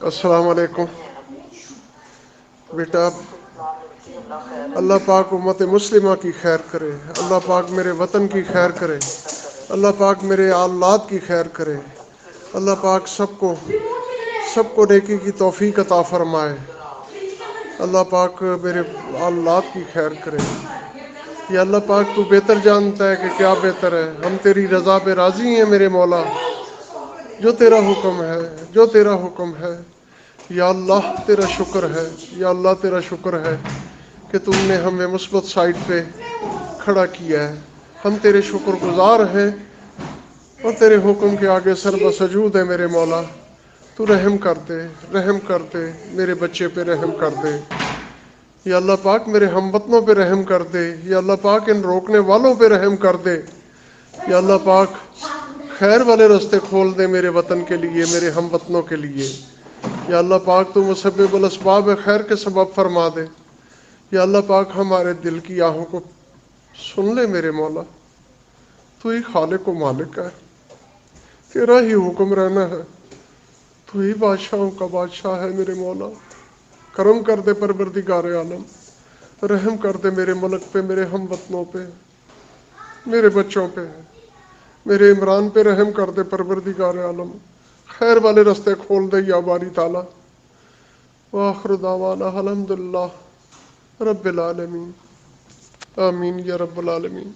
السلام علیکم بیٹا، اللہ پاک امت مسلمہ کی خیر کرے، اللہ پاک میرے وطن کی خیر کرے، اللہ پاک میرے اولاد کی خیر کرے، اللہ پاک سب کو نیکی کی توفیق عطا فرمائے، اللہ پاک میرے اولاد کی خیر کرے۔ یا اللہ پاک تو بہتر جانتا ہے کہ کیا بہتر ہے، ہم تیری رضا پہ راضی ہیں میرے مولا، جو تیرا حکم ہے، جو تیرا حکم ہے۔ یا اللہ تیرا شکر ہے، یا اللہ تیرا شکر ہے کہ تم نے ہمیں مثبت سائٹ پہ کھڑا کیا ہے، ہم تیرے شکر گزار ہیں اور تیرے حکم کے آگے سر بسجود ہے میرے مولا۔ تو رحم کر دے، رحم کر دے، میرے بچے پہ رحم کر دے، یا اللہ پاک میرے ہم وطنوں پہ رحم کر دے، یا اللہ پاک ان روکنے والوں پہ رحم کر دے، یا اللہ پاک خیر والے راستے کھول دے میرے وطن کے لیے، میرے ہم وطنوں کے لیے، یا اللہ پاک تو مسبب الاسباب خیر کے سبب فرما دے، یا اللہ پاک ہمارے دل کی آہوں کو سن لے میرے مولا۔ تو ہی خالق و مالک ہے، تیرا ہی حکم رہنا ہے، تو ہی بادشاہوں کا بادشاہ ہے میرے مولا۔ کرم کر دے پروردگار عالم، رحم کر دے میرے ملک پہ، میرے ہم وطنوں پہ، میرے بچوں پہ، میرے عمران پہ رحم کر دے پروردگار عالم، خیر والے راستے کھول دے یا باری تعالیٰ۔ وآخر دعوانا الحمدللہ رب العالمین، آمین یا رب العالمین۔